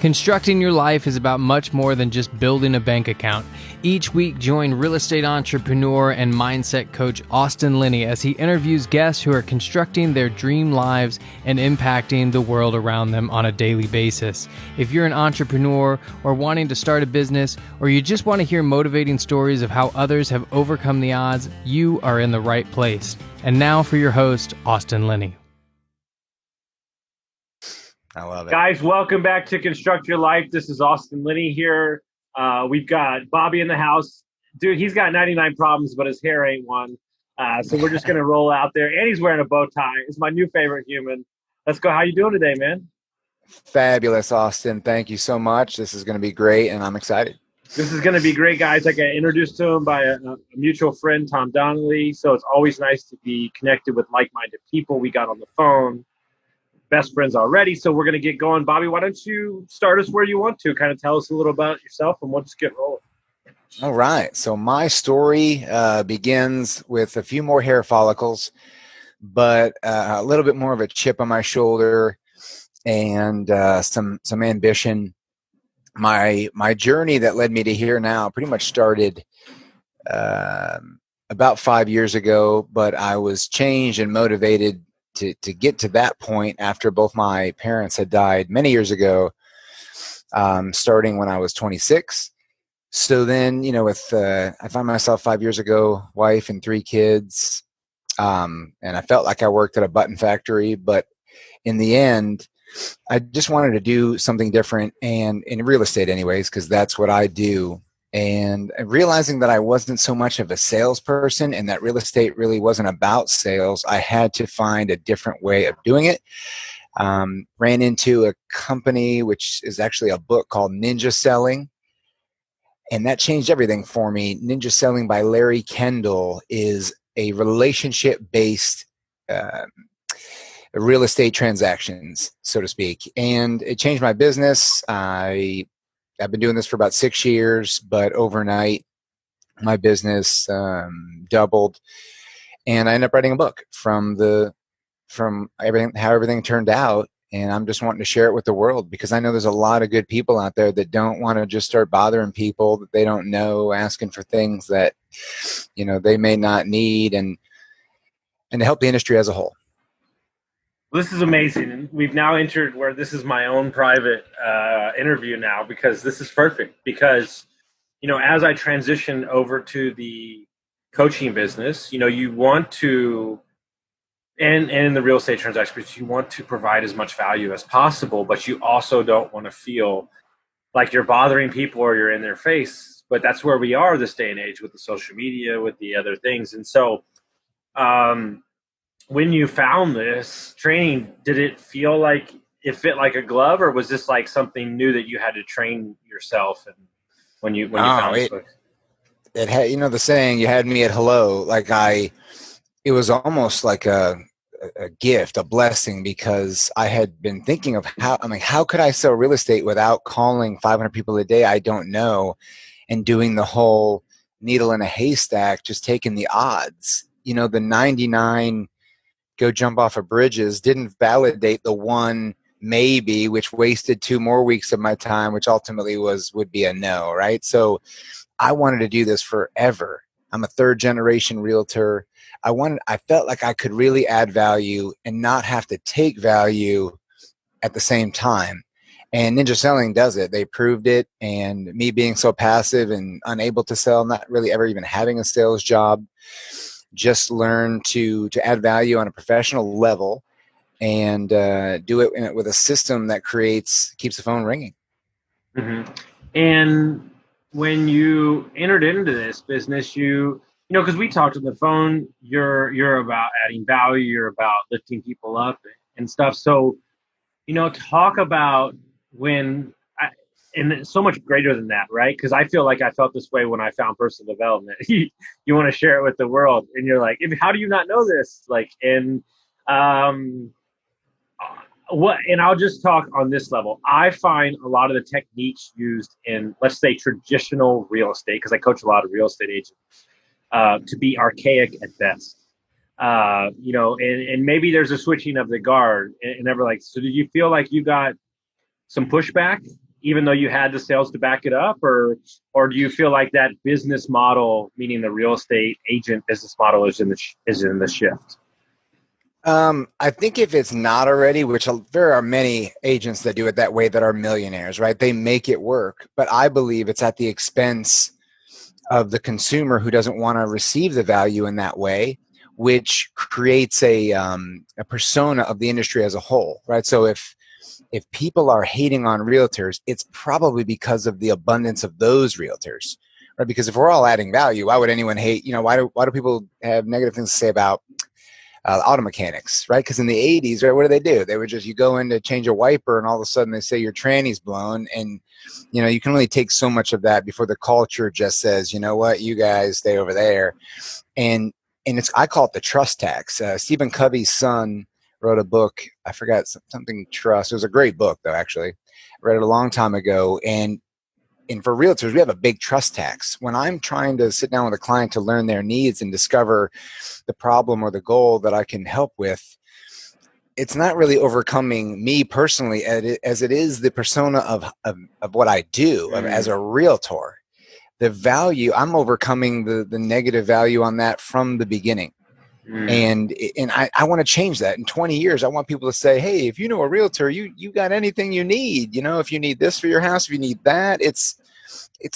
Constructing your life is about much more than just building a bank account. Each week, join real estate entrepreneur and mindset coach Austin Linney as he interviews guests who are constructing their dream lives and impacting the world around them on a daily basis. If you're an entrepreneur or wanting to start a business, or you just want to hear motivating stories of how others have overcome the odds, you are in the right place. And now for your host, Austin Linney. I love it. Guys, welcome back to Construct Your Life. This is Austin Linney here. We've got Bobby in the house. Dude, he's got 99 problems, but his hair ain't one. So we're just going to roll out there. And he's wearing a bow tie. It's my new favorite human. Let's go. How you doing today, man? Fabulous, Austin. Thank you so much. This is going to be great, and I'm excited. This is going to be great, guys. I got introduced to him by a mutual friend, Tom Donnelly. So it's always nice to be connected with like-minded people. We got on the phone. Best friends already, so we're going to get going. Bobby, why don't you start us where you want to? Kind of tell us a little about yourself, and we'll just get rolling. All right. So my story begins with a few more hair follicles, but a little bit more of a chip on my shoulder and some ambition. My journey that led me to here now pretty much started about 5 years ago, but I was changed and motivated to get to that point after both my parents had died many years ago, starting when I was 26. So then, I found myself 5 years ago, wife and 3 kids, and I felt like I worked at a button factory, but in the end, I just wanted to do something different, and in real estate anyways, because that's what I do. And realizing that I wasn't so much of a salesperson and that real estate really wasn't about sales, I had to find a different way of doing it. Ran into a company, which is actually a book called Ninja Selling. And that changed everything for me. Ninja Selling by Larry Kendall is a relationship-based real estate transactions, so to speak. And it changed my business. I've been doing this for about 6 years, but overnight my business doubled, and I ended up writing a book from everything, how everything turned out. And I'm just wanting to share it with the world because I know there's a lot of good people out there that don't want to just start bothering people that they don't know, asking for things that, they may not need, and to help the industry as a whole. This is amazing. And we've now entered where this is my own private interview now, because this is perfect. Because, as I transition over to the coaching business, you want to, and in the real estate transactions, you want to provide as much value as possible, but you also don't want to feel like you're bothering people or you're in their face. But that's where we are this day and age with the social media, with the other things. And so, when you found this training, did it feel like it fit like a glove, or was this like something new that you had to train yourself? And when you found this book, it had, the saying, you had me at hello. Like it was almost like a gift, a blessing, because I had been thinking of how could I sell real estate without calling 500 people a day I don't know, and doing the whole needle in a haystack, just taking the odds. The 99 go jump off of bridges didn't validate the one maybe, which wasted 2 more weeks of my time, which ultimately would be a no, right? So I wanted to do this forever. I'm a 3rd generation realtor. I felt like I could really add value and not have to take value at the same time. And Ninja Selling does it. They proved it. And me being so passive and unable to sell, not really ever even having a sales job, just learn to add value on a professional level and do it with a system that keeps the phone ringing. Mm-hmm. And when you entered into this business, because we talked on the phone, you're about adding value, you're about lifting people up and stuff. So, talk about and it's so much greater than that, right? Because I feel like I felt this way when I found personal development. You want to share it with the world, and you're like, how do you not know this? And I'll just talk on this level. I find a lot of the techniques used in, let's say, traditional real estate, because I coach a lot of real estate agents, to be archaic at best. And maybe there's a switching of the guard and so did you feel like you got some pushback even though you had the sales to back it up, or do you feel like that business model, meaning the real estate agent business model, is in the shift? I think if it's not already, which there are many agents that do it that way that are millionaires, right? They make it work, but I believe it's at the expense of the consumer who doesn't want to receive the value in that way, which creates a persona of the industry as a whole, right? So if people are hating on realtors, it's probably because of the abundance of those realtors, right? Because if we're all adding value, why would anyone hate? Why do people have negative things to say about auto mechanics, right? Because in the 80s, right, what do? They would just, you go in to change a wiper and all of a sudden they say your tranny's blown. And, you can only take so much of that before the culture just says, you know what, you guys stay over there. And I call it the trust tax. Stephen Covey's son wrote a book. I forgot something trust. It was a great book though, actually. I read it a long time ago. And for realtors, we have a big trust tax. When I'm trying to sit down with a client to learn their needs and discover the problem or the goal that I can help with, it's not really overcoming me personally as it is the persona of what I do as a realtor. The value, I'm overcoming the negative value on that from the beginning. And I want to change that. In 20 years, I want people to say, hey, if you know a realtor, you got anything you need. If you need this for your house, if you need that, it's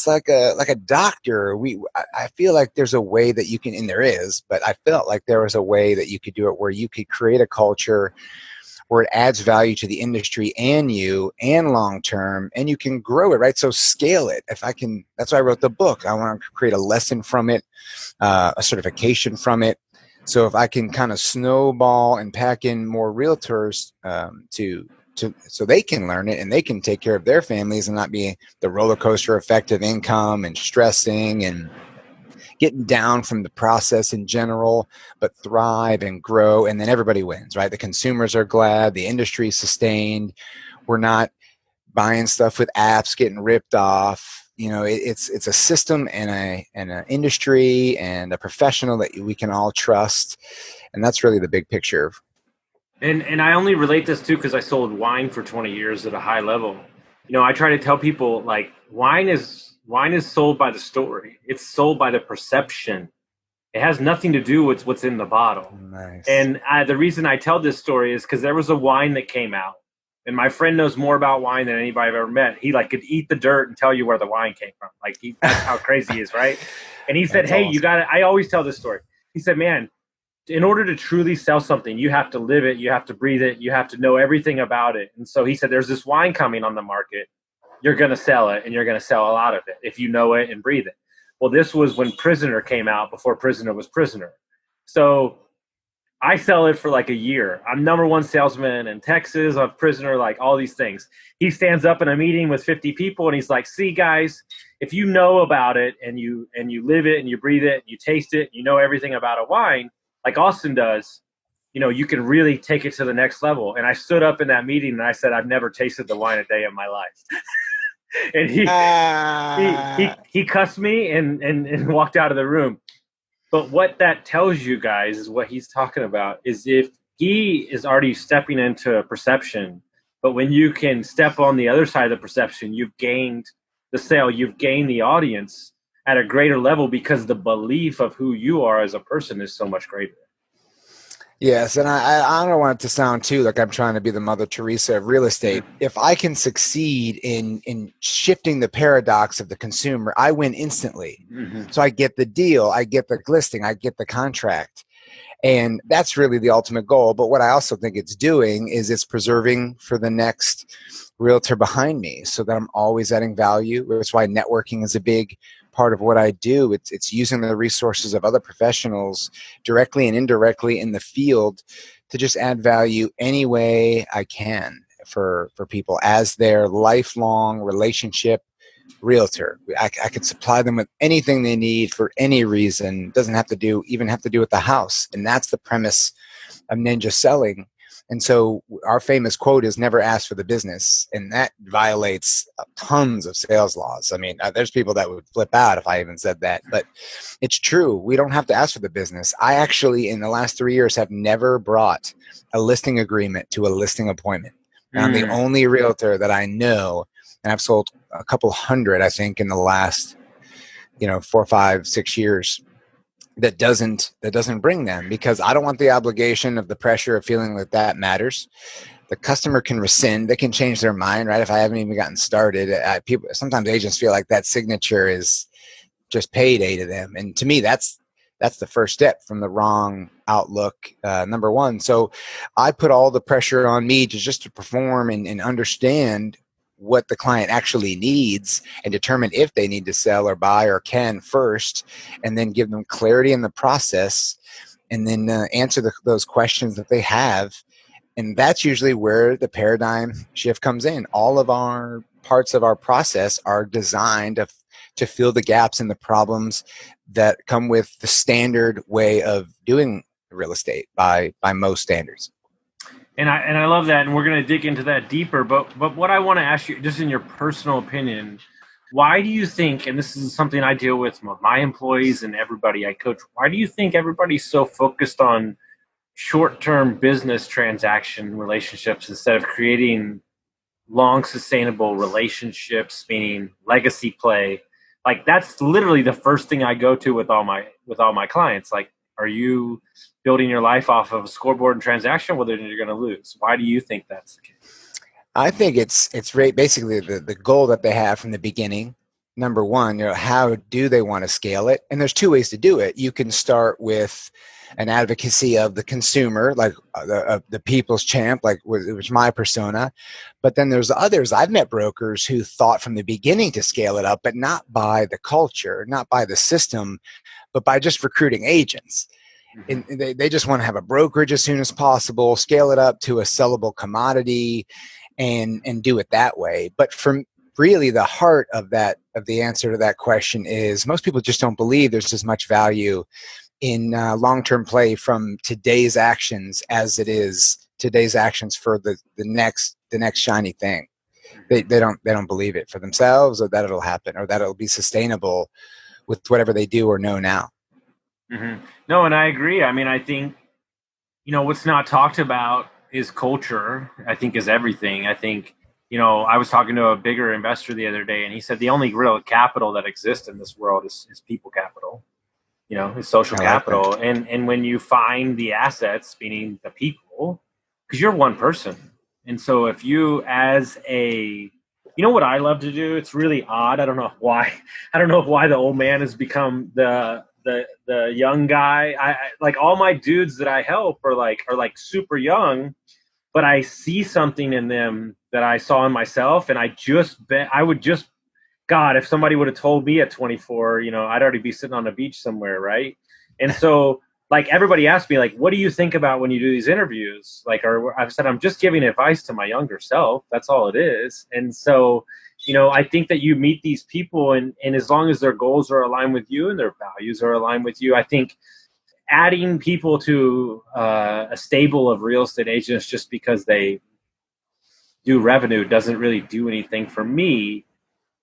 like a doctor. I feel like there's a way that you can, and there is, but I felt like there was a way that you could do it where you could create a culture where it adds value to the industry and you and long term, and you can grow it, right? So scale it. If I can, that's why I wrote the book. I want to create a lesson from it, a certification from it. So if I can kind of snowball and pack in more realtors so they can learn it and they can take care of their families and not be the roller coaster effect of income and stressing and getting down from the process in general, but thrive and grow. And then everybody wins, right? The consumers are glad, the industry is sustained. We're not buying stuff with apps, getting ripped off. It's a system and an industry and a professional that we can all trust. And that's really the big picture. And I only relate this too because I sold wine for 20 years at a high level. I try to tell people, like, wine is sold by the story. It's sold by the perception. It has nothing to do with what's in the bottle. Nice. And the reason I tell this story is because there was a wine that came out. And my friend knows more about wine than anybody I've ever met. He could eat the dirt and tell you where the wine came from. That's how crazy he is, right? And he said, hey, awesome. You got it. I always tell this story. He said, man, in order to truly sell something, you have to live it. You have to breathe it. You have to know everything about it. And so he said, there's this wine coming on the market. You're going to sell it, and you're going to sell a lot of it if you know it and breathe it. Well, this was when Prisoner came out, before Prisoner was Prisoner. So I sell it for like a year. I'm number one salesman in Texas of Prisoner, like all these things. He stands up in a meeting with 50 people and he's like, see guys, if you know about it and you live it and you breathe it and you taste it, you know everything about a wine like Austin does, you can really take it to the next level. And I stood up in that meeting and I said, I've never tasted the wine a day in my life. And he cussed me and walked out of the room. But what that tells you guys is what he's talking about is if he is already stepping into a perception, but when you can step on the other side of the perception, you've gained the sale, you've gained the audience at a greater level because the belief of who you are as a person is so much greater. Yes, and I don't want it to sound too like I'm trying to be the Mother Teresa of real estate. If I can succeed in shifting the paradox of the consumer, I win instantly. Mm-hmm. So I get the deal, I get the listing, I get the contract. And that's really the ultimate goal. But what I also think it's doing is it's preserving for the next realtor behind me so that I'm always adding value. That's why networking is a big part of what I do. It's using the resources of other professionals directly and indirectly in the field to just add value any way I can for people as their lifelong relationship realtor. I can supply them with anything they need for any reason. It doesn't have to do with the house. And that's the premise of Ninja Selling. And so our famous quote is never ask for the business. And that violates tons of sales laws. I mean, there's people that would flip out if I even said that, but it's true. We don't have to ask for the business. I actually, in the last 3 years, have never brought a listing agreement to a listing appointment. And I'm the only realtor that I know and I've sold a couple hundred, I think, in the last, 4, 5, 6 years. That doesn't bring them, because I don't want the obligation of the pressure of feeling that matters. The customer can rescind, they can change their mind, right? If I haven't even gotten started, sometimes agents feel like that signature is just payday to them, and to me, that's the first step from the wrong outlook. Number one, so I put all the pressure on me to perform and understand what the client actually needs and determine if they need to sell or buy or can first, and then give them clarity in the process, and then answer those questions that they have. And that's usually where the paradigm shift comes in. All of our parts of our process are designed to fill the gaps and the problems that come with the standard way of doing real estate by most standards. And I love that, and we're going to dig into that deeper. But what I want to ask you, just in your personal opinion, why do you think, and this is something I deal with my employees and everybody I coach, why do you think everybody's so focused on short-term business transaction relationships instead of creating long, sustainable relationships, meaning legacy play? Like, that's literally the first thing I go to with all my clients. Like, are you building your life off of a scoreboard and transaction? Well, then you're going to lose. Why do you think that's the case? I think it's basically the goal that they have from the beginning. Number one, how do they want to scale it? And there's two ways to do it. You can start with an advocacy of the consumer, like the people's champ, like which my persona. But then there's others. I've met brokers who thought from the beginning to scale it up, but not by the culture, not by the system, but by just recruiting agents. And they just want to have a brokerage as soon as possible, scale it up to a sellable commodity, and do it that way. But from really the heart of the answer to that question is, most people just don't believe there's as much value in long-term play from today's actions as it is today's actions for the next shiny thing. They don't believe it for themselves, or that it'll happen, or that it'll be sustainable with whatever they do or know now. Mm-hmm. No, and I agree. I mean, I think, what's not talked about is culture, I think, is everything. I think, I was talking to a bigger investor the other day, and he said the only real capital that exists in this world is people capital, is social capital. And when you find the assets, meaning the people, because you're one person. And so if you, as what I love to do, it's really odd. I don't know why the old man has become the young guy. I like, all my dudes that I help are like super young, but I see something in them that I saw in myself. And God, if somebody would have told me at 24, I'd already be sitting on a beach somewhere. Right. And so, like, everybody asks me, like, what do you think about when you do these interviews? Like, I've said, I'm just giving advice to my younger self. That's all it is. And so, I think that you meet these people, and as long as their goals are aligned with you and their values are aligned with you, I think adding people to a stable of real estate agents just because they do revenue doesn't really do anything for me.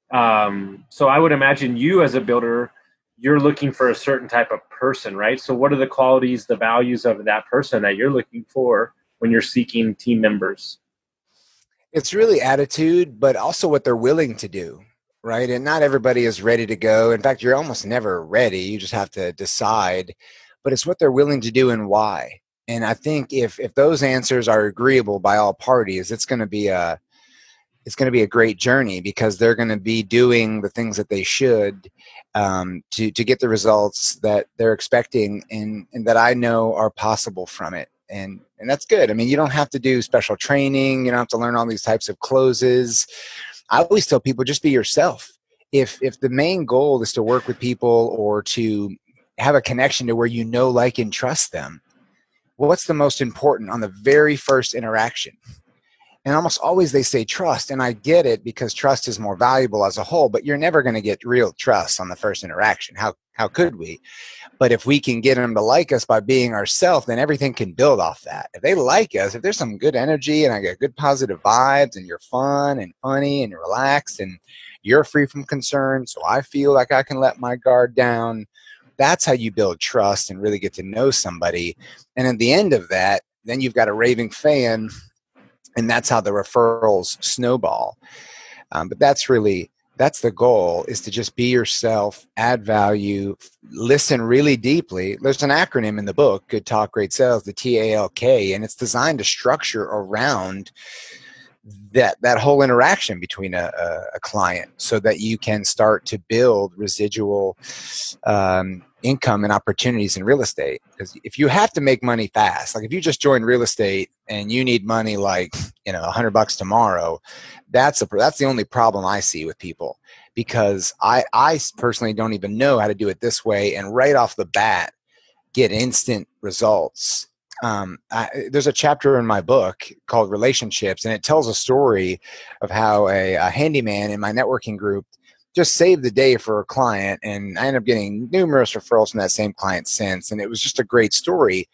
So I would imagine you, as a builder, you're looking for a certain type of person, right? So what are the qualities, the values of that person that you're looking for when you're seeking team members? It's really attitude, but also what they're willing to do, right? And not everybody is ready to go. In fact, you're almost never ready. You just have to decide. But it's what they're willing to do and why. And I think if those answers are agreeable by all parties, it's going to be a great journey, because they're going to be doing the things that they should to get the results that they're expecting, and that I know are possible from it. And that's good. I mean, you don't have to do special training. You don't have to learn all these types of closes. I always tell people, just be yourself. If the main goal is to work with people or to have a connection to where like and trust them, well, what's the most important on the very first interaction? And almost always they say trust. And I get it, because trust is more valuable as a whole, but you're never going to get real trust on the first interaction. How could we? But if we can get them to like us by being ourselves, then everything can build off that. If they like us, if there's some good energy and I get good positive vibes, and you're fun and funny and relaxed and you're free from concern, so I feel like I can let my guard down, that's how you build trust and really get to know somebody. And at the end of that, then you've got a raving fan. And that's how the referrals snowball. But that's the goal, is to just be yourself, add value, listen really deeply. There's an acronym in the book, Good Talk, Great Sales, the TALK, and it's designed to structure around that whole interaction between a client, so that you can start to build residual income and opportunities in real estate. Because if you have to make money fast, like if you just join real estate and you need money like, $100 tomorrow, that's the only problem I see with people, because I personally don't even know how to do it this way and right off the bat get instant results. There's a chapter in my book called Relationships, and it tells a story of how a handyman in my networking group just saved the day for a client, and I ended up getting numerous referrals from that same client since, and it was just a great story.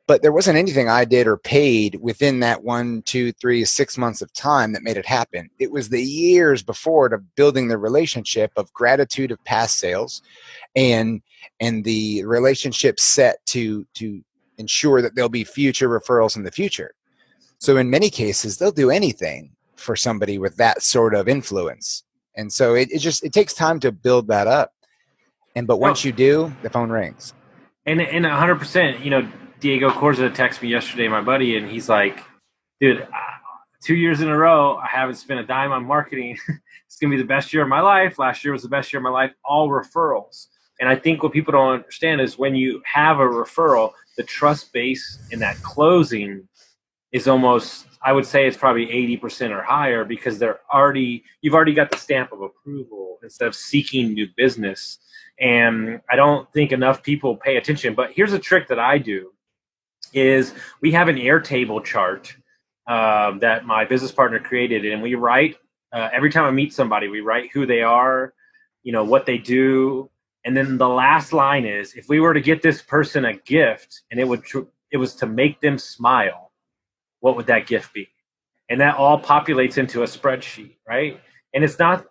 But there wasn't anything I did or paid within that 1, 2, 3, 6 months of time that made it happen. It was the years before to building the relationship of gratitude of past sales, and the relationship set to ensure that there'll be future referrals in the future. So in many cases, they'll do anything for somebody with that sort of influence. And so it takes time to build that up. But once you do, the phone rings. And 100%, Diego Corza texted me yesterday, my buddy, and he's like, dude, 2 years in a row, I haven't spent a dime on marketing. It's going to be the best year of my life. Last year was the best year of my life, all referrals. And I think what people don't understand is when you have a referral, the trust base in that closing is almost, I would say it's probably 80% or higher, because you've already got the stamp of approval instead of seeking new business. And I don't think enough people pay attention. But here's a trick that I do, is we have an Airtable chart that my business partner created, and we write, every time I meet somebody, we write who they are, what they do. And then the last line is, if we were to get this person a gift and it was to make them smile, what would that gift be? And that all populates into a spreadsheet, right? And it's not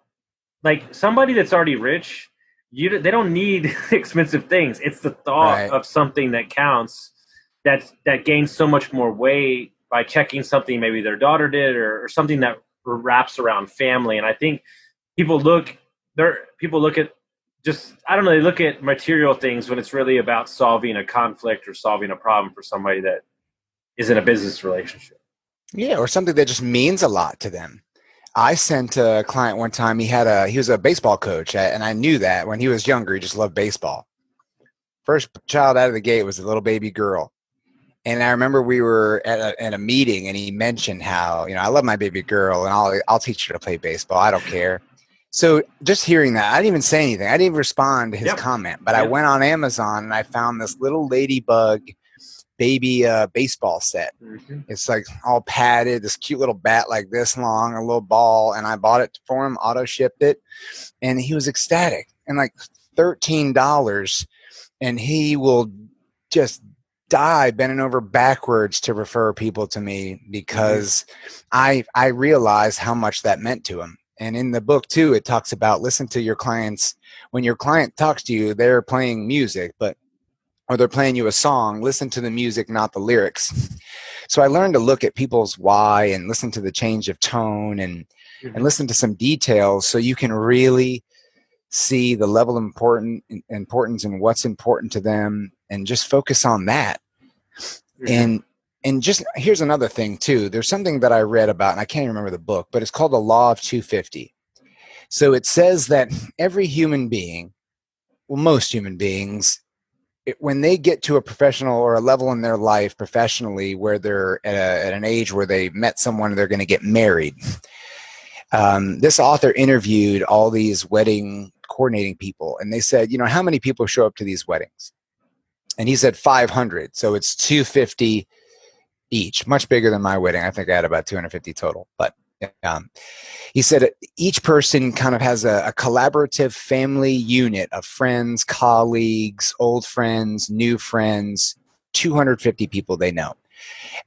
like somebody that's already rich, they don't need expensive things. It's the thought of something that counts, that gains so much more weight by checking something maybe their daughter did, or something that wraps around family. And I think people look at they look at material things when it's really about solving a conflict or solving a problem for somebody that is in a business relationship. Yeah, or something that just means a lot to them. I sent a client one time, he was a baseball coach, and I knew that when he was younger, he just loved baseball. First child out of the gate was a little baby girl. And I remember we were at a meeting, and he mentioned how, I love my baby girl, and I'll teach her to play baseball. I don't care. So just hearing that, I didn't even say anything. I didn't even respond to his comment, but I went on Amazon and I found this little ladybug baby baseball set. Mm-hmm. It's like all padded, this cute little bat like this long, a little ball. And I bought it for him, auto shipped it. And he was ecstatic, and like $13. And he will just die bending over backwards to refer people to me, because I realized how much that meant to him. And in the book too, it talks about, listen to your clients. When your client talks to you, they're playing music, or they're playing you a song, listen to the music, not the lyrics. So I learned to look at people's why and listen to the change of tone, and listen to some details, so you can really see the level of importance and what's important to them, and just focus on that. And just here's another thing too. There's something that I read about, and I can't remember the book, but it's called the Law of 250. So it says that every human being, most human beings, when they get to a professional or a level in their life professionally where they're at an age where they met someone and they're going to get married, this author interviewed all these wedding coordinating people, and they said, how many people show up to these weddings? And he said 500. So it's 250 each, much bigger than my wedding. I think I had about 250 total. But he said each person kind of has a collaborative family unit of friends, colleagues, old friends, new friends, 250 people they know.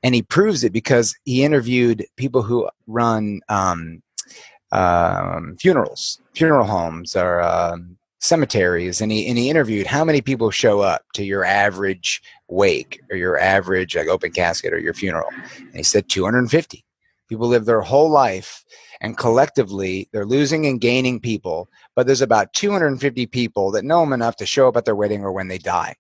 And he proves it because he interviewed people who run funerals, funeral homes, or cemeteries, and he interviewed how many people show up to your average wake, or your average like open casket, or your funeral. And he said 250. People live their whole life, and collectively they're losing and gaining people, but there's about 250 people that know them enough to show up at their wedding or when they die.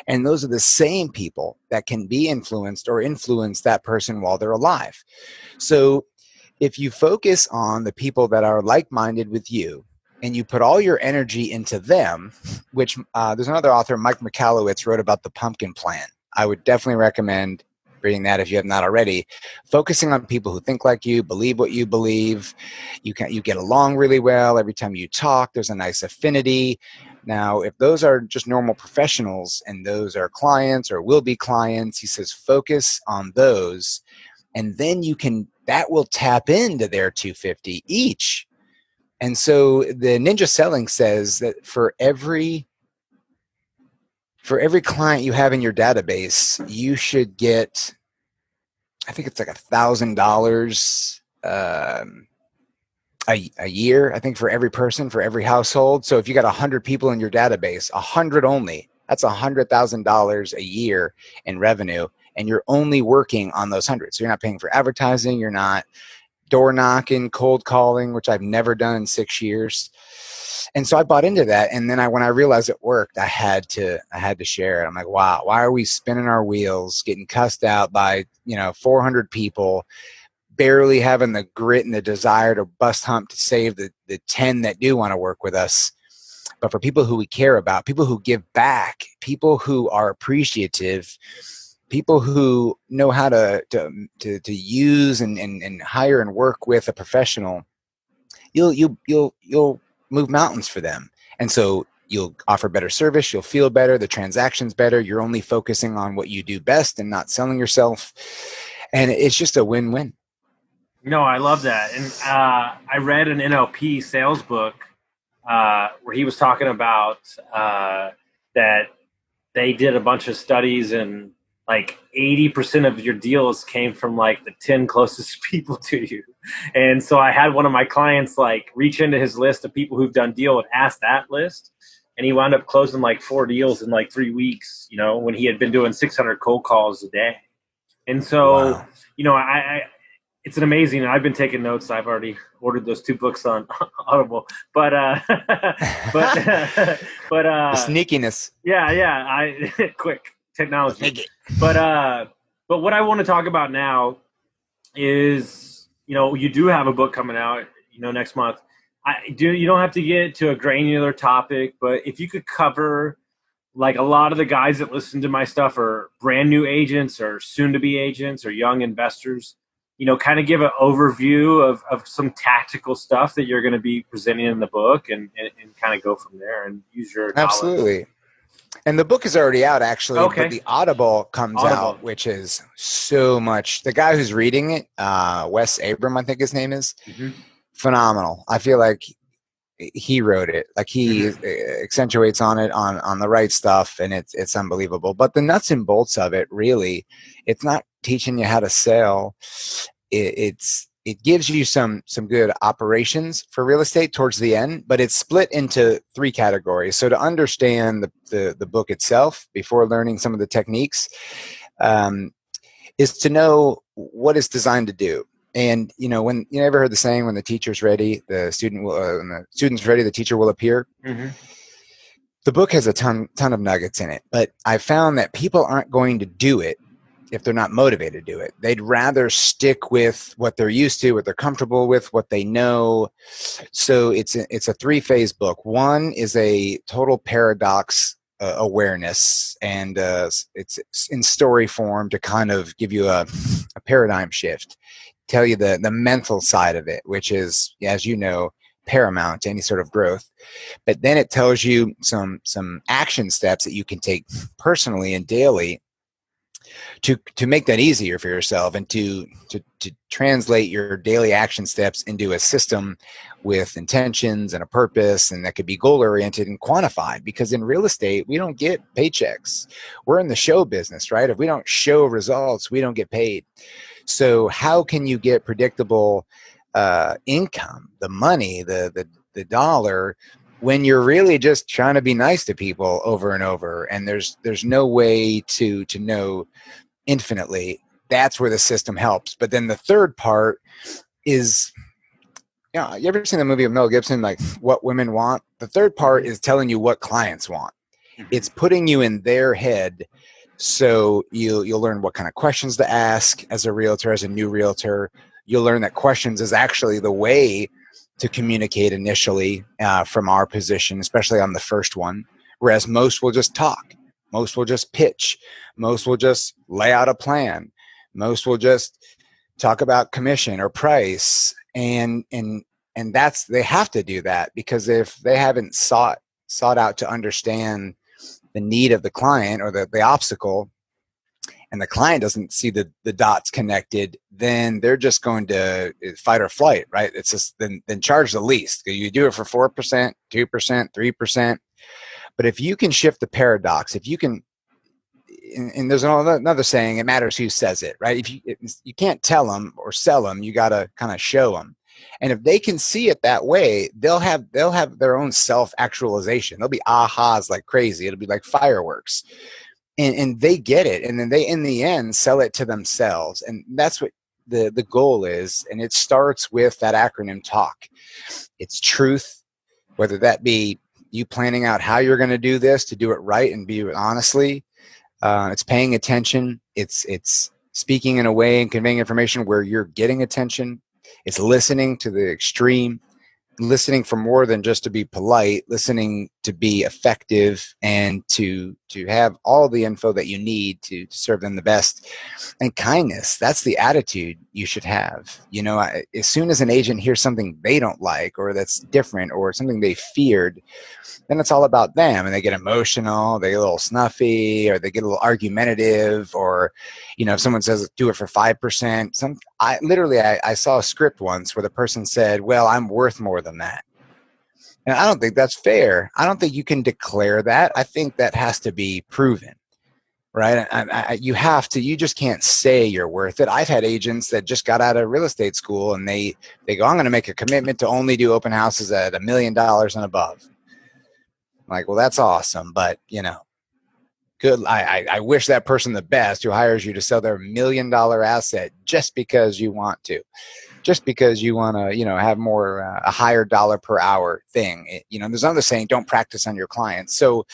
And those are the same people that can be influenced or influence that person while they're alive. So if you focus on the people that are like-minded with you and you put all your energy into them, which there's another author, Mike Michalowicz, wrote about the pumpkin plan. I would definitely recommend reading that if you have not already. Focusing on people who think like you, believe what you believe. You get along really well. Every time you talk, there's a nice affinity. Now, if those are just normal professionals and those are clients or will be clients, he says focus on those, and then that will tap into their 250 each. And so the Ninja Selling says that for every client you have in your database, you should get, I think it's like $1,000 a year, I think, for every person, for every household. So if you got 100 people in your database, 100 only, that's $100,000 a year in revenue, and you're only working on those 100. So you're not paying for advertising, you're not door knocking, cold calling, which I've never done in 6 years. And so I bought into that. And then when I realized it worked, I had to share it. I'm like, wow, why are we spinning our wheels, getting cussed out by, 400 people, barely having the grit and the desire to bust hump to save the 10 that do want to work with us. But for people who we care about, people who give back, people who are appreciative, people who know how to use and hire and work with a professional, you'll move mountains for them. And so you'll offer better service, you'll feel better, the transaction's better, you're only focusing on what you do best and not selling yourself. And it's just a win-win. No, I love that. And I read an NLP sales book where he was talking about that they did a bunch of studies, and like 80% of your deals came from like the 10 closest people to you. And so I had one of my clients like reach into his list of people who've done deal and ask that list. And he wound up closing like 4 deals in like 3 weeks, when he had been doing 600 cold calls a day. And so, wow. I it's an amazing, I've been taking notes. I've already ordered those 2 books on Audible, but the sneakiness. Yeah. Quick technology. But what I want to talk about now is, you do have a book coming out, next month. You don't have to get to a granular topic, but if you could cover, like, a lot of the guys that listen to my stuff are brand new agents or soon to be agents or young investors, kind of give an overview of some tactical stuff that you're going to be presenting in the book, and kind of go from there and use your knowledge. Absolutely. And the book is already out, actually. Okay. But the Audible comes out, which is so much. The guy who's reading it, Wes Abram, I think his name is, phenomenal. I feel like he wrote it. Like, he accentuates on it on the right stuff, and it's unbelievable. But the nuts and bolts of it, really, it's not teaching you how to sell. It gives you some good operations for real estate towards the end, but it's split into 3 categories. So to understand the book itself before learning some of the techniques is to know what it's designed to do. And when you ever heard the saying, when the teacher's ready, the student will. When the student's ready, the teacher will appear. Mm-hmm. The book has a ton of nuggets in it, but I found that people aren't going to do it if they're not motivated to do it. They'd rather stick with what they're used to, what they're comfortable with, what they know. So it's a 3-phase book. One is a total paradox awareness, and it's in story form to kind of give you a paradigm shift, tell you the mental side of it, which is, as you know, paramount to any sort of growth. But then it tells you some action steps that you can take personally and daily to make that easier for yourself, and to translate your daily action steps into a system with intentions and a purpose, and that could be goal oriented and quantified. Because in real estate, we don't get paychecks. We're in the show business, right? If we don't show results, we don't get paid. So how can you get predictable income, the money, the dollar, when you're really just trying to be nice to people over and over? And there's no way to know infinitely that's where the system helps. But then the third part is, you ever seen the movie of Mel Gibson, like What Women Want? The third part is telling you what clients want. It's putting you in their head, so you'll learn what kind of questions to ask as a realtor, as a new realtor. You'll learn that questions is actually the way to communicate initially from our position, especially on the first one, whereas most will just talk. Most will just pitch. Most will just lay out a plan. Most will just talk about commission or price. And that's, they have to do that, because if they haven't sought out to understand the need of the client or the obstacle, and the client doesn't see the dots connected, then they're just going to fight or flight, right? It's just then charge the least. You do it for 4%, 2%, 3%. But if you can shift the paradox, if you can, and there's another saying, it matters who says it, right? If you can't tell them or sell them, you got to kind of show them. And if they can see it that way, they'll have their own self-actualization. They'll be ahas like crazy. It'll be like fireworks. And they get it. And then they, in the end, sell it to themselves. And that's what the goal is. And it starts with that acronym TALK. It's truth, whether that be you planning out how you're going to do this to do it right and be honestly. It's paying attention. It's speaking in a way and conveying information where you're getting attention. It's listening to the extreme, listening for more than just to be polite, listening to be effective and to have all the info that you need to serve them the best. And kindness, that's the attitude you should have. You know, as soon as an agent hears something they don't like or that's different or something they feared, then it's all about them, and they get emotional, they get a little snuffy, or they get a little argumentative, or, you know, if someone says do it for 5%, I saw a script once where the person said, well, I'm worth more than that. And I don't think that's fair. I don't think you can declare that. I think that has to be proven, right? You just can't say you're worth it. I've had agents that just got out of real estate school and they go, I'm going to make a commitment to only do open houses at $1 million and above. Like, well, that's awesome, but, you know, good. I wish that person the best who hires you to sell their $1 million asset just because you want to, just because you want to, you know, have more, a higher dollar per hour thing. You know, there's another saying, don't practice on your clients. So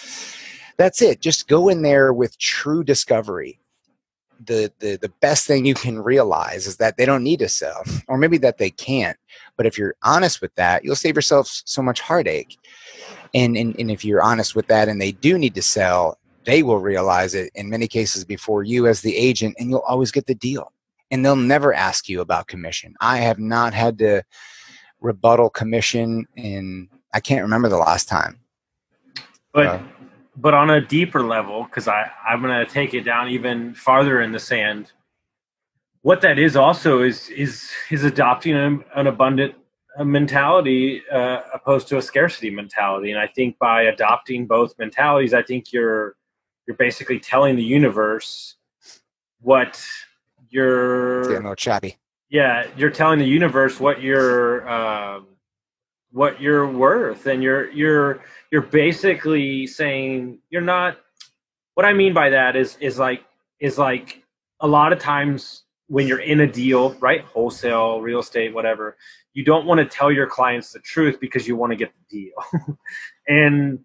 that's it. Just go in there with true discovery. The best thing you can realize is that they don't need to sell, or maybe that they can't. But if you're honest with that, you'll save yourself so much heartache. And if you're honest with that and they do need to sell, they will realize it in many cases before you as the agent, and you'll always get the deal. And they'll never ask you about commission. I have not had to rebuttal commission I can't remember the last time. But on a deeper level, because I'm going to take it down even farther in the sand, what that is also is adopting an abundant mentality opposed to a scarcity mentality. And I think by adopting both mentalities, I think you're basically telling the universe what you're getting a little choppy. Yeah, you're telling the universe what you're worth, and you're basically saying you're not. What I mean by that is like a lot of times when you're in a deal, right? Wholesale, real estate, whatever, you don't want to tell your clients the truth because you want to get the deal. And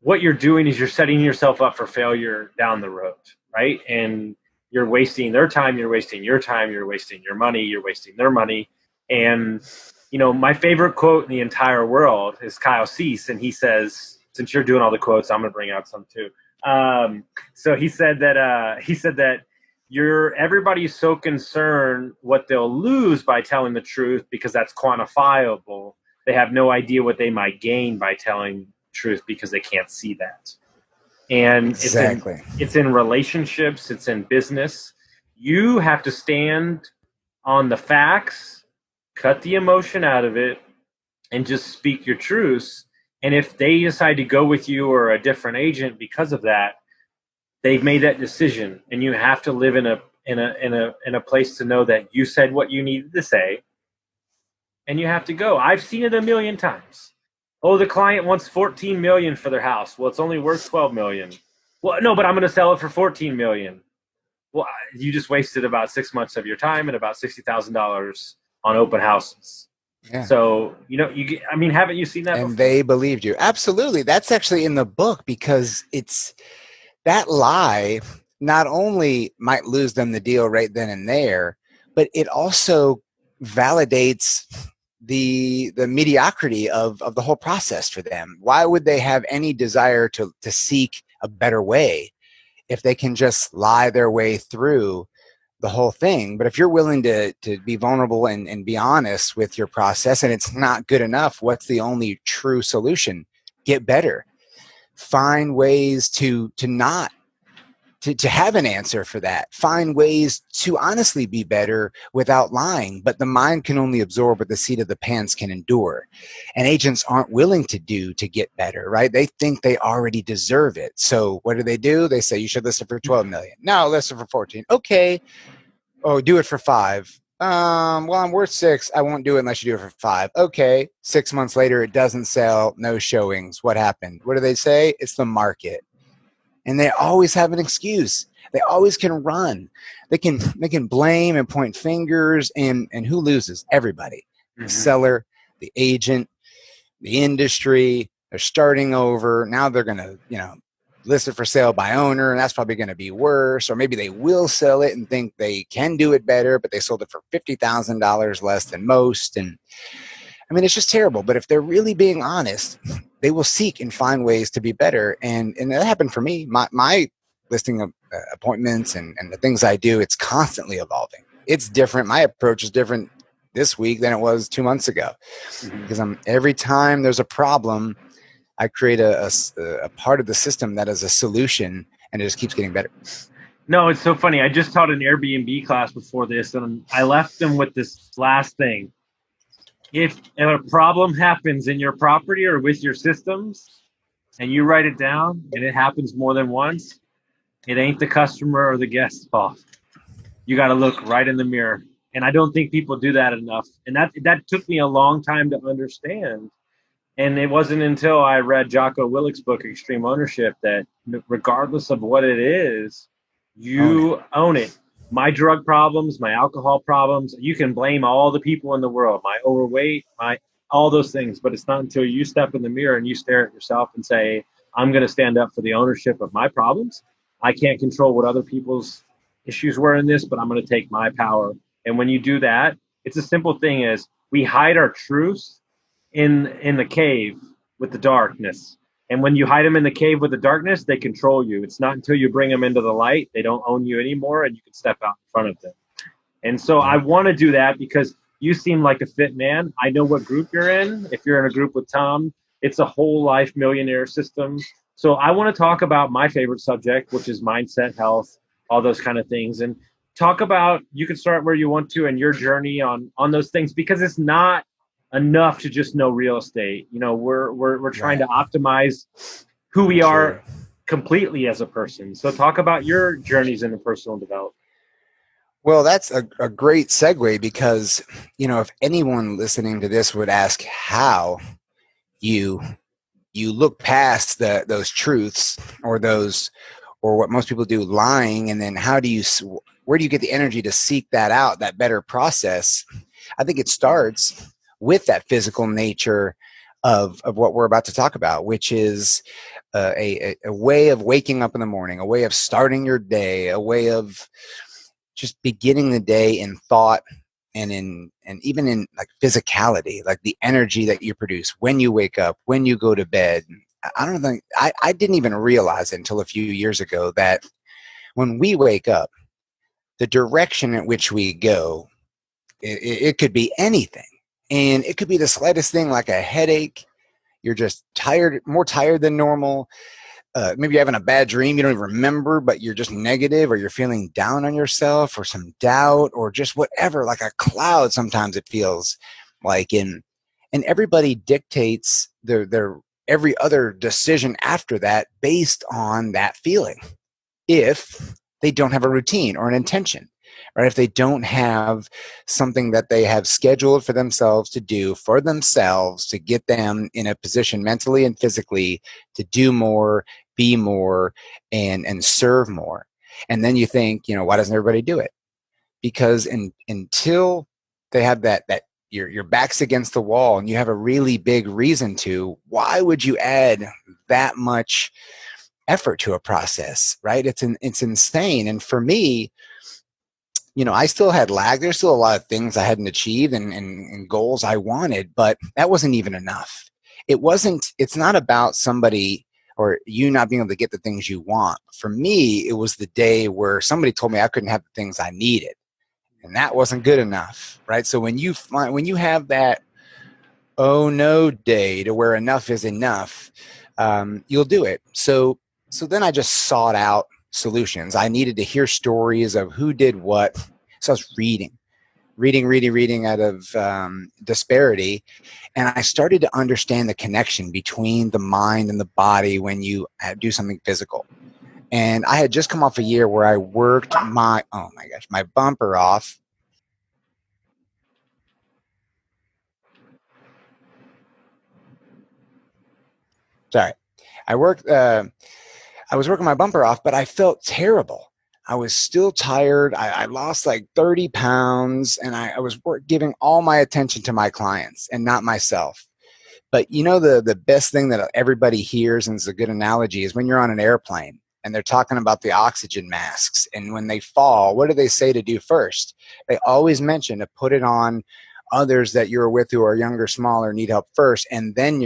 what you're doing is you're setting yourself up for failure down the road, right? And you're wasting their time, you're wasting your time, you're wasting your money, you're wasting their money. And, you know, my favorite quote in the entire world is Kyle Cease, and he says, since you're doing all the quotes, I'm going to bring out some too. So he said that everybody's so concerned what they'll lose by telling the truth because that's quantifiable. They have no idea what they might gain by telling truth because they can't see that. And exactly. It's in relationships, it's in business. You have to stand on the facts, cut the emotion out of it, and just speak your truths. And if they decide to go with you or a different agent because of that, they've made that decision, and you have to live in a place to know that you said what you needed to say, and you have to go. I've seen it a million times. Oh, the client wants $14 million for their house. Well, it's only worth $12 million. Well, no, but I'm going to sell it for $14 million. well, you just wasted about 6 months of your time and about $60,000 on open houses. Yeah. So, haven't you seen that And before? they believed you. Absolutely. That's actually in the book, because it's that lie not only might lose them the deal right then and there, but it also validates the mediocrity of the whole process for them. Why would they have any desire to seek a better way if they can just lie their way through the whole thing? But if you're willing to be vulnerable and be honest with your process, and it's not good enough, what's the only true solution? Get better. Find ways to not to have an answer for that. Find ways to honestly be better without lying. But the mind can only absorb what the seat of the pants can endure. And agents aren't willing to do to get better, right? They think they already deserve it. So what do? They say, you should list it for 12 million. No, list it for 14. Okay. Oh, do it for 5. Well, I'm worth 6. I won't do it unless you do it for 5. Okay. 6 months later, it doesn't sell. No showings. What happened? What do they say? It's the market. And they always have an excuse. They always can run. They can blame and point fingers, and who loses? Everybody. The seller, the agent, the industry. They're starting over. Now they're going to, list it for sale by owner, and that's probably going to be worse. Or maybe they will sell it and think they can do it better, but they sold it for $50,000 less than most. And I mean, it's just terrible. But if they're really being honest, they will seek and find ways to be better. And that happened for me. My listing of appointments and the things I do, it's constantly evolving. It's different. My approach is different this week than it was 2 months ago, because every time there's a problem, I create a part of the system that is a solution, and it just keeps getting better. No, it's so funny. I just taught an Airbnb class before this, and I left them with this last thing. If a problem happens in your property or with your systems, and you write it down, and it happens more than once, it ain't the customer or the guest's fault. You got to look right in the mirror. And I don't think people do that enough. And that took me a long time to understand. And it wasn't until I read Jocko Willick's book, Extreme Ownership, that regardless of what it is, you own it. My drug problems, my alcohol problems, you can blame all the people in the world, my overweight, all those things. But it's not until you step in the mirror and you stare at yourself and say, I'm going to stand up for the ownership of my problems. I can't control what other people's issues were in this, but I'm going to take my power. And when you do that, it's a simple thing is we hide our truths in the cave with the darkness. And when you hide them in the cave with the darkness, they control you. It's not until you bring them into the light, they don't own you anymore, and you can step out in front of them. And so I want to do that because you seem like a fit man. I know what group you're in. If you're in a group with Tom, it's a whole life millionaire system. So I want to talk about my favorite subject, which is mindset, health, all those kind of things. And talk about, you can start where you want to and your journey on those things, because it's not enough to just know real estate. We're trying to optimize who we are completely as a person. So talk about your journeys in the personal development. Well, that's a great segue, because, if anyone listening to this would ask how you look past those truths or what most people do, lying, and then where do you get the energy to seek that out, that better process? I think it starts with that physical nature of what we're about to talk about, which is a way of waking up in the morning, a way of starting your day, a way of just beginning the day in thought and even in like physicality, like the energy that you produce when you wake up, when you go to bed. I don't think I didn't even realize it until a few years ago that when we wake up, the direction at which we go, it could be anything. And it could be the slightest thing, like a headache. You're just tired, more tired than normal. Maybe you're having a bad dream you don't even remember, but you're just negative, or you're feeling down on yourself, or some doubt, or just whatever, like a cloud sometimes it feels like. And everybody dictates their every other decision after that based on that feeling, if they don't have a routine or an intention, right? If they don't have something that they have scheduled for themselves to do for themselves to get them in a position mentally and physically to do more, be more, and serve more. And then you think, why doesn't everybody do it? Because until they have that your back's against the wall and you have a really big reason to, why would you add that much effort to a process, right? It's insane. And for me, I still had lag. There's still a lot of things I hadn't achieved and goals I wanted, but that wasn't even enough. It's not about somebody or you not being able to get the things you want. For me, it was the day where somebody told me I couldn't have the things I needed. And that wasn't good enough, right? So when you have that oh no day to where enough is enough, you'll do it. So then I just sought out solutions. I needed to hear stories of who did what. So I was reading out of disparity. And I started to understand the connection between the mind and the body when you do something physical. And I had just come off a year where I worked my bumper off. Sorry. I was working my bumper off, but I felt terrible. I was still tired. I lost like 30 pounds and I was giving all my attention to my clients and not myself. But the best thing that everybody hears, and it's a good analogy, is when you're on an airplane and they're talking about the oxygen masks. And when they fall, what do they say to do first? They always mention to put it on others that you're with who are younger, smaller, need help first, and then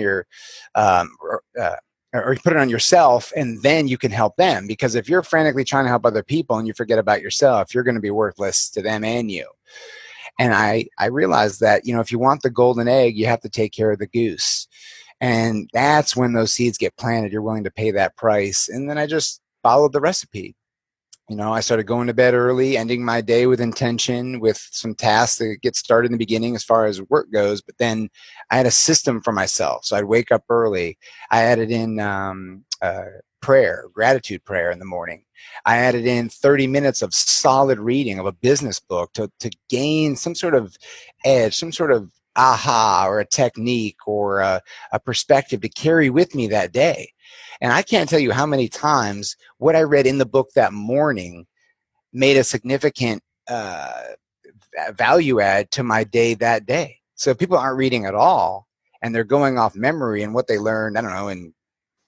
or you put it on yourself and then you can help them. Because if you're frantically trying to help other people and you forget about yourself, you're going to be worthless to them and you. And I realized that, if you want the golden egg, you have to take care of the goose. And that's when those seeds get planted. You're willing to pay that price. And then I just followed the recipe. I started going to bed early, ending my day with intention, with some tasks that get started in the beginning as far as work goes. But then I had a system for myself. So I'd wake up early. I added in gratitude prayer in the morning. I added in 30 minutes of solid reading of a business book to gain some sort of edge, some sort of aha or a technique or a perspective to carry with me that day. And I can't tell you how many times what I read in the book that morning made a significant value add to my day that day. So if people aren't reading at all and they're going off memory and what they learned, I don't know, and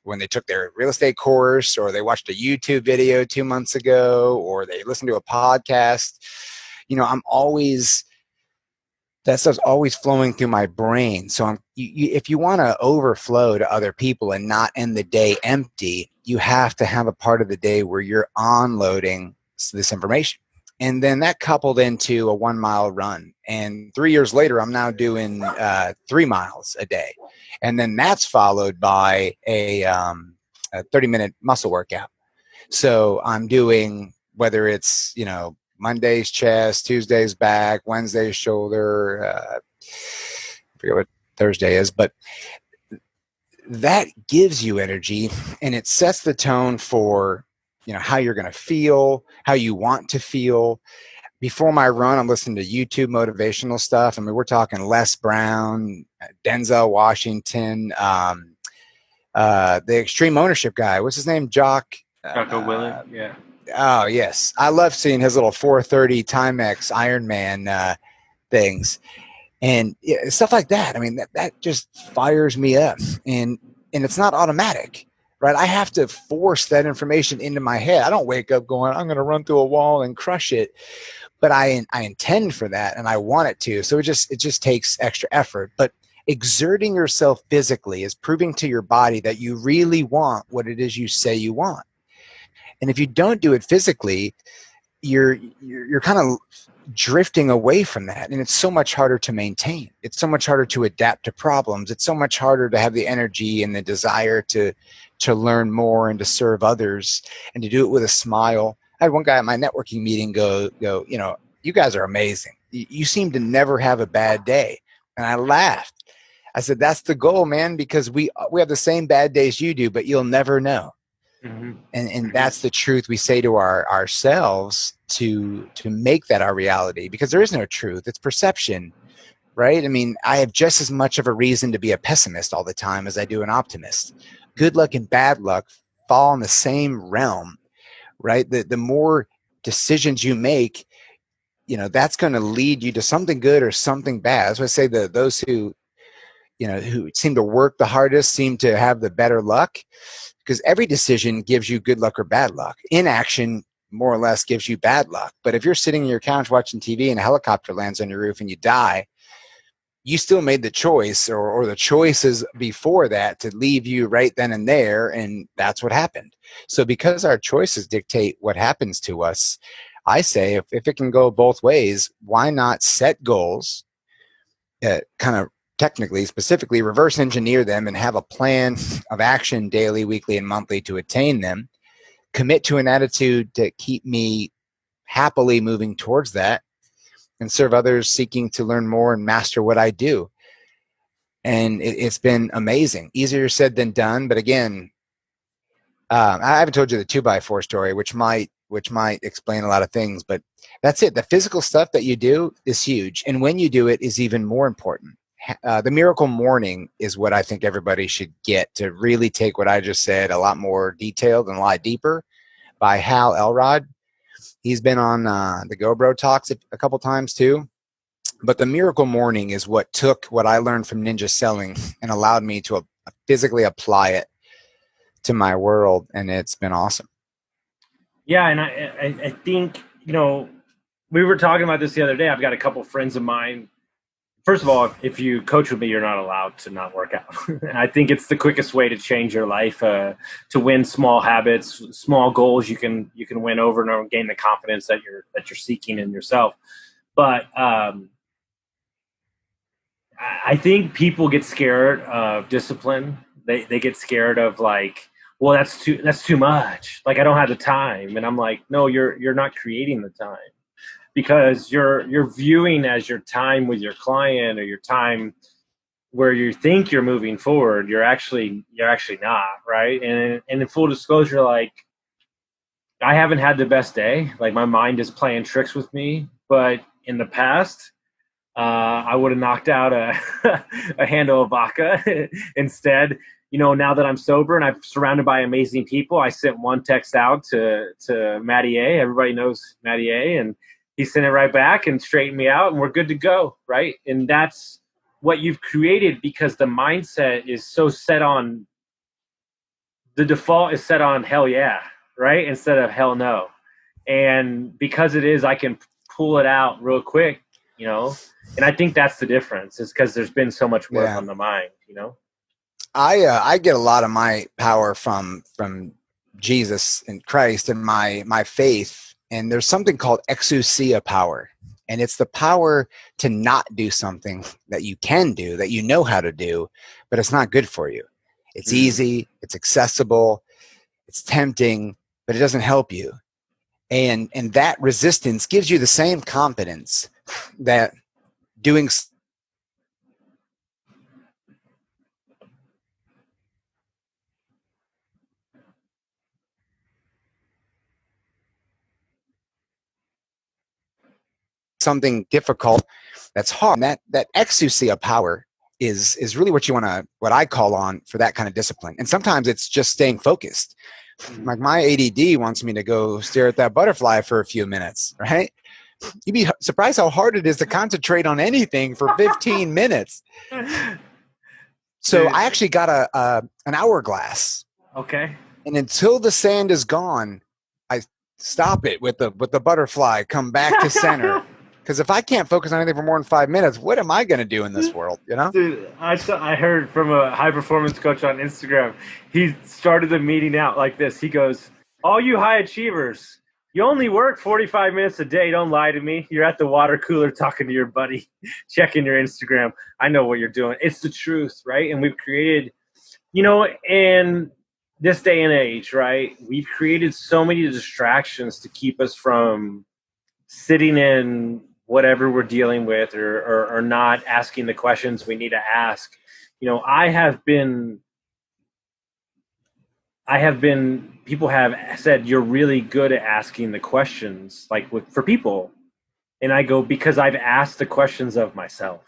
when they took their real estate course or they watched a YouTube video 2 months ago or they listened to a podcast, that stuff's always flowing through my brain. So if you want to overflow to other people and not end the day empty, you have to have a part of the day where you're unloading this information. And then that coupled into a 1 mile run. And 3 years later, I'm now doing 3 miles a day. And then that's followed by a 30-minute muscle workout. So I'm doing, whether it's, Monday's chest, Tuesday's back, Wednesday's shoulder, I forget what Thursday is, but that gives you energy and it sets the tone for, how you're going to feel, how you want to feel. Before my run, I'm listening to YouTube motivational stuff. I mean, we're talking Les Brown, Denzel Washington, the extreme ownership guy. What's his name? Jocko Willink, yeah. Oh, yes. I love seeing his little 4:30 Timex Ironman things and stuff like that. I mean, that just fires me up. And it's not automatic, right? I have to force that information into my head. I don't wake up going, I'm going to run through a wall and crush it. But I intend for that and I want it to. So it just takes extra effort. But exerting yourself physically is proving to your body that you really want what it is you say you want. And if you don't do it physically, you're kind of drifting away from that. And it's so much harder to maintain. It's so much harder to adapt to problems. It's so much harder to have the energy and the desire to learn more and to serve others and to do it with a smile. I had one guy at my networking meeting go, you guys are amazing. You seem to never have a bad day. And I laughed. I said, that's the goal, man, because we have the same bad days you do, but you'll never know. Mm-hmm. And that's the truth we say to ourselves to make that our reality, because there is no truth. It's perception, right? I mean, I have just as much of a reason to be a pessimist all the time as I do an optimist. Good luck and bad luck fall in the same realm, right? The more decisions you make, that's going to lead you to something good or something bad. That's why I say that those who seem to work the hardest seem to have the better luck, because every decision gives you good luck or bad luck. Inaction more or less gives you bad luck. But if you're sitting on your couch watching TV and a helicopter lands on your roof and you die, you still made the choice or the choices before that to leave you right then and there, and that's what happened. So because our choices dictate what happens to us, I say if it can go both ways, why not set goals, kind of technically, specifically reverse engineer them and have a plan of action daily, weekly, and monthly to attain them, commit to an attitude to keep me happily moving towards that, and serve others seeking to learn more and master what I do. And it's been amazing. Easier said than done. But again, I haven't told you the 2x4 story, which might explain a lot of things, but that's it. The physical stuff that you do is huge. And when you do it is even more important. The miracle morning is what I think everybody should get to really take what I just said a lot more detailed and a lot deeper, by Hal Elrod. He's been on the GoBro Talks a couple times too. But the miracle morning is what took what I learned from ninja selling and allowed me to physically apply it to my world. And it's been awesome. Yeah. And I think, we were talking about this the other day. I've got a couple friends of mine. First of all, if you coach with me, you're not allowed to not work out. I think it's the quickest way to change your life, to win small habits, small goals you can win over and over, gain the confidence that you're seeking in yourself. But I think people get scared of discipline. They get scared of like, well, that's too much. Like, I don't have the time. And I'm like, no, you're not creating the time, because you're viewing as your time with your client or your time where you think you're moving forward. You're actually not, right? And in full disclosure, like, I haven't had the best day. Like, my mind is playing tricks with me. But in the past, I would have knocked out a handle of vodka. Instead, now that I'm sober and I'm surrounded by amazing people, I sent one text out to Matty A. Everybody knows Matty A. And he sent it right back and straightened me out, and we're good to go, right? And that's what you've created, because the mindset is so set on, the default is set on hell yeah, right? Instead of hell no. And because it is, I can pull it out real quick, and I think that's the difference, is because there's been so much work on the mind, I get a lot of my power from Jesus and Christ and my faith. And there's something called exousia power. And it's the power to not do something that you can do, that you know how to do, but it's not good for you. It's easy, it's accessible, it's tempting, but it doesn't help you. And that resistance gives you the same confidence that doing something difficult that's hard. And that exousia power is really what I call on for that kind of discipline. And sometimes it's just staying focused. Like, my ADD wants me to go stare at that butterfly for a few minutes, right? You'd be surprised how hard it is to concentrate on anything for 15 minutes. So I actually got an hourglass. Okay. And until the sand is gone, I stop it with the butterfly, come back to center. Because if I can't focus on anything for more than 5 minutes, what am I going to do in this world? Dude, I heard from a high performance coach on Instagram. He started the meeting out like this. He goes, all you high achievers, you only work 45 minutes a day. Don't lie to me. You're at the water cooler talking to your buddy, checking your Instagram. I know what you're doing. It's the truth, right? And we've created, in this day and age, right, we've created so many distractions to keep us from sitting in whatever we're dealing with, or not asking the questions we need to ask. I have been, people have said, you're really good at asking the questions, like for people. And I go, because I've asked the questions of myself.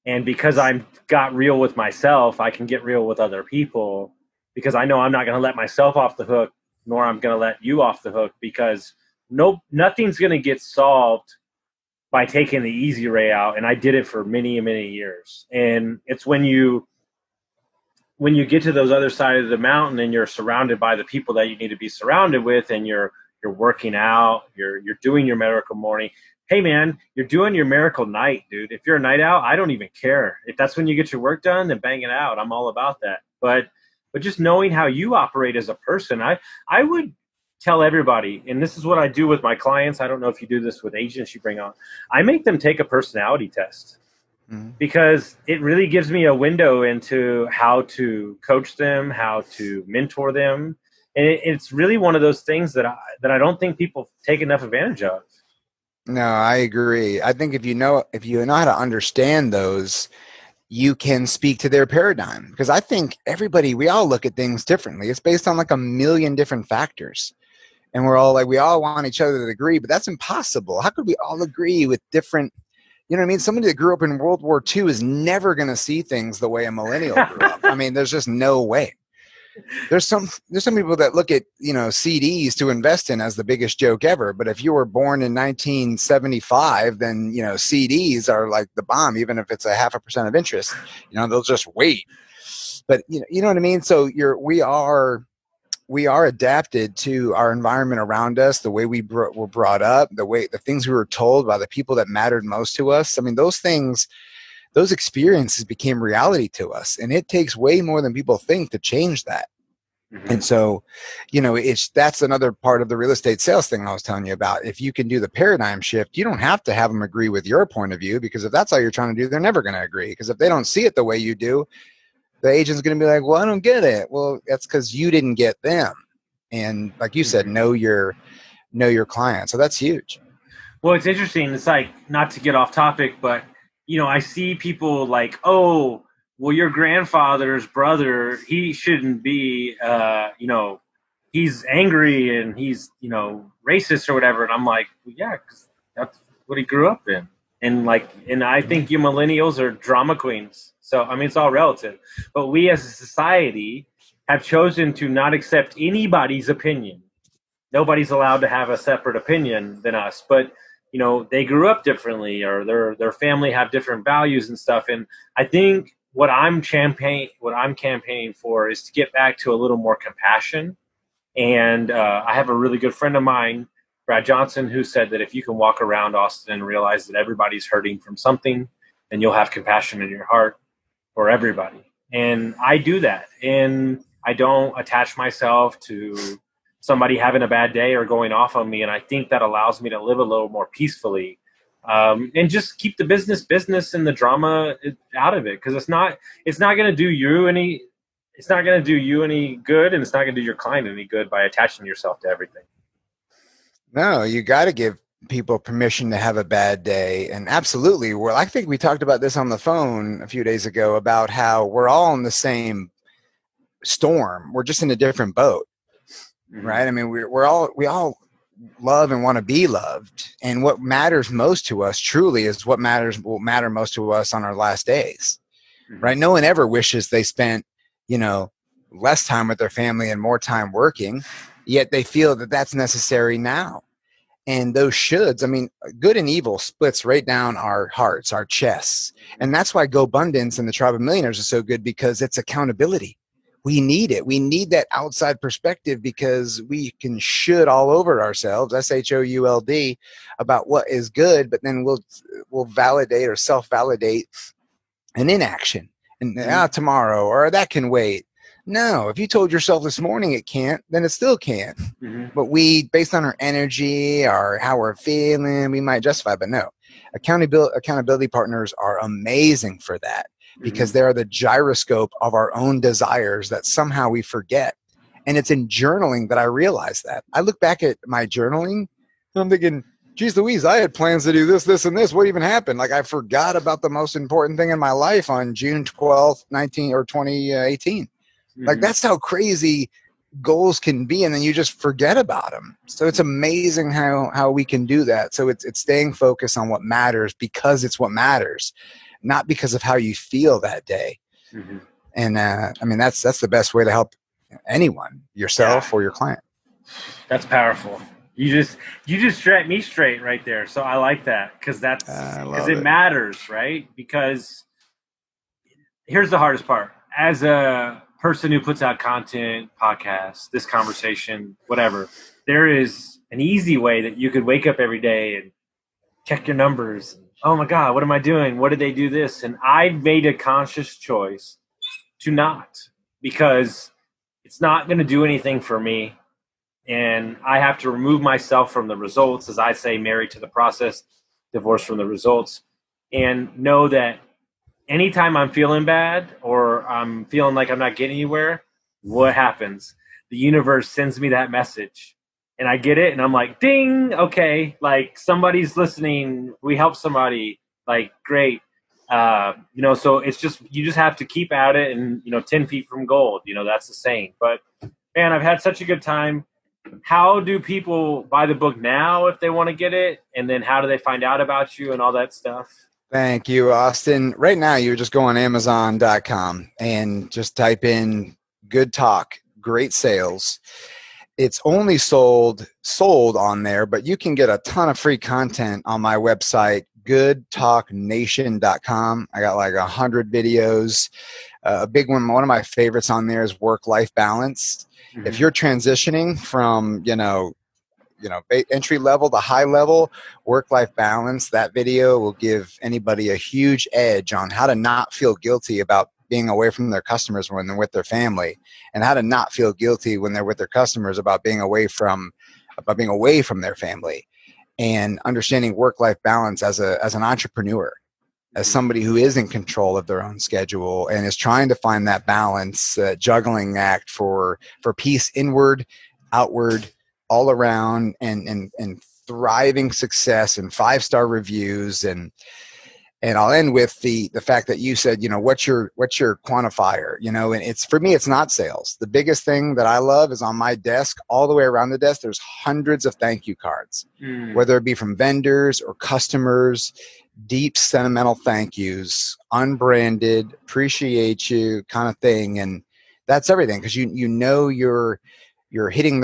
And because I'm got real with myself, I can get real with other people, because I know I'm not going to let myself off the hook nor I'm going to let you off the hook, because nothing's going to get solved by taking the easy way out. And I did it for many, many years. And it's when you get to those other side of the mountain and you're surrounded by the people that you need to be surrounded with, and you're working out, you're doing your miracle morning. Hey man, you're doing your miracle night, dude. If you're a night owl, I don't even care. If that's when you get your work done, then bang it out. I'm all about that. But just knowing how you operate as a person, I would tell everybody, and this is what I do with my clients. I don't know if you do this with agents you bring on. I make them take a personality test, because it really gives me a window into how to coach them, how to mentor them. And it's really one of those things that I don't think people take enough advantage of. No, I agree. I think if you know how to understand those, you can speak to their paradigm. Because I think we all look at things differently. It's based on like a million different factors. And we all want each other to agree, but that's impossible. How could we all agree with different, you know what I mean? Somebody that grew up in World War II is never going to see things the way a millennial grew up. I mean, there's just no way. There's some people that look at, CDs to invest in as the biggest joke ever. But if you were born in 1975, then, CDs are like the bomb, even if it's 0.5% of interest, they'll just wait. But you know what I mean? So we are adapted to our environment around us, the way we were brought up, the things we were told by the people that mattered most to us. I mean, those experiences became reality to us, and it takes way more than people think to change that. And so, that's another part of the real estate sales thing I was telling you about. If you can do the paradigm shift, you don't have to have them agree with your point of view, because if that's all you're trying to do, they're never going to agree. Because if they don't see it the way you do, the agent's going to be like, well, I don't get it. Well, that's because you didn't get them. And like you said, know your client. So that's huge. Well, it's interesting. It's like, not to get off topic, but I see people like, oh, well, your grandfather's brother, he shouldn't be, he's angry and he's, racist or whatever. And I'm like, well, yeah, because that's what he grew up in. And I think you millennials are drama queens. So, I mean, it's all relative. But we as a society have chosen to not accept anybody's opinion. Nobody's allowed to have a separate opinion than us. But they grew up differently, or their family have different values and stuff. And I think what I'm campaigning for is to get back to a little more compassion. And I have a really good friend of mine, Brad Johnson, who said that if you can walk around Austin and realize that everybody's hurting from something, then you'll have compassion in your heart for everybody. And I do that. And I don't attach myself to somebody having a bad day or going off on me. And I think that allows me to live a little more peacefully, and just keep the business and the drama out of it. Because it's not going to do you any good, and it's not going to do your client any good by attaching yourself to everything. No, you got to give people permission to have a bad day. And absolutely. Well, I think we talked about this on the phone a few days ago about how we're all in the same storm. We're just in a different boat. Right. I mean, we all love and want to be loved. And what matters most to us truly is what will matter most to us on our last days. Right. No one ever wishes they spent, less time with their family and more time working, yet they feel that that's necessary now. And those shoulds, I mean, good and evil splits right down our hearts, our chests. And that's why GoBundance and the Tribe of Millionaires are so good, because it's accountability. We need it. We need that outside perspective, because we can should all over ourselves, SHOULD, about what is good, but then we'll validate or self-validate an inaction. And tomorrow, or that can wait. No, if you told yourself this morning it can't, then it still can't. But we, based on our energy or how we're feeling, we might justify, but no. Accountability partners are amazing for that, because they're the gyroscope of our own desires that somehow we forget. And it's in journaling that I realized that. I look back at my journaling and I'm thinking, geez Louise, I had plans to do this, this, and this. What even happened? Like, I forgot about the most important thing in my life on June 12th, 2018. Like, that's how crazy goals can be. And then you just forget about them. So it's amazing how we can do that. So it's staying focused on what matters, because it's what matters, not because of how you feel that day. And I mean, that's the best way to help anyone, yourself or your client. That's powerful. You just set me straight right there. So I like that because it matters, right? Because here's the hardest part. As a person who puts out content, podcasts, this conversation, whatever, there is an easy way that you could wake up every day and check your numbers. Oh my God, what am I doing? What did they do this? And I made a conscious choice to not, because it's not going to do anything for me. And I have to remove myself from the results, as I say, married to the process, divorced from the results, and know that anytime I'm feeling bad or I'm feeling like I'm not getting anywhere, what happens? The universe sends me that message and I get it and I'm like, ding, okay, like somebody's listening, we help somebody, like great. So it's just, you just have to keep at it and, 10 feet from gold, that's the saying. But man, I've had such a good time. How do people buy the book now if they want to get it? And then how do they find out about you and all that stuff? Thank you, Austin. Right now, you just go on Amazon.com and just type in Good Talk, Great Sales. It's only sold on there, but you can get a ton of free content on my website, goodtalknation.com. I got like 100 videos. A big one of my favorites on there is work-life balance. Mm-hmm. If you're transitioning from, entry level to high level, work-life balance, that video will give anybody a huge edge on how to not feel guilty about being away from their customers when they're with their family, and how to not feel guilty when they're with their customers about being away from their family, and understanding work-life balance as an entrepreneur, as somebody who is in control of their own schedule and is trying to find that balance, juggling act for peace, inward, outward, all around, and thriving success and 5-star reviews. And I'll end with the fact that you said, what's your quantifier, and it's, for me, it's not sales. The biggest thing that I love is on my desk, all the way around the desk, there's hundreds of thank you cards, whether it be from vendors or customers, deep sentimental thank yous, unbranded, appreciate you kind of thing. And that's everything, because you're hitting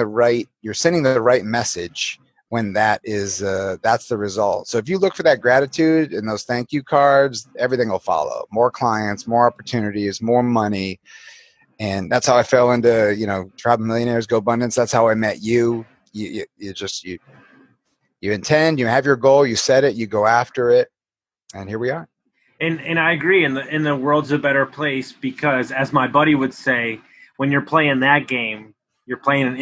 you're sending the right message when that's the result. So if you look for that gratitude in those thank you cards, everything will follow. More clients, more opportunities, more money. And that's how I fell into, Tribe of Millionaires, Go Abundance. That's how I met you. You intend, you have your goal, you set it, you go after it. And here we are. And I agree. And the world's a better place because, as my buddy would say, when you're playing that game, you're playing an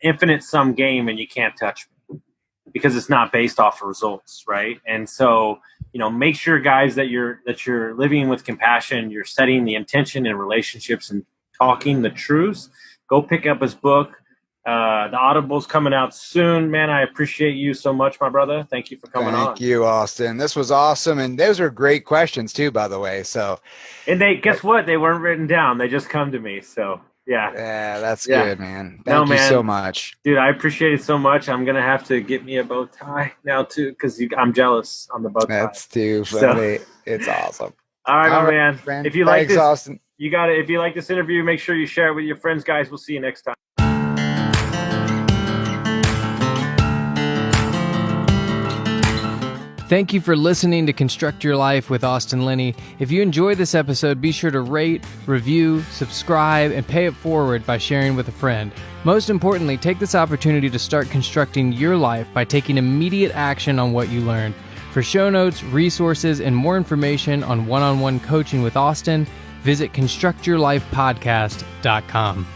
infinite sum game, and you can't touch me because it's not based off of results, right? And so, make sure, guys, that you're living with compassion. You're setting the intention in relationships and talking the truths. Go pick up his book. The Audible's coming out soon. Man, I appreciate you so much, my brother. Thank you for coming on. Thank you, Austin. This was awesome. And those are great questions too, by the way. So, and guess what? They weren't written down. They just come to me. So yeah, that's good, man. Thank you so much, dude. I appreciate it so much. I'm gonna have to get me a bow tie now too, because I'm jealous on the bow tie. That's too funny. So. It's awesome. All right, my man. Friend. If you like this, Austin, you got it. If you like this interview, make sure you share it with your friends, guys. We'll see you next time. Thank you for listening to Construct Your Life with Austin Linney. If you enjoyed this episode, be sure to rate, review, subscribe, and pay it forward by sharing with a friend. Most importantly, take this opportunity to start constructing your life by taking immediate action on what you learned. For show notes, resources, and more information on one-on-one coaching with Austin, visit constructyourlifepodcast.com.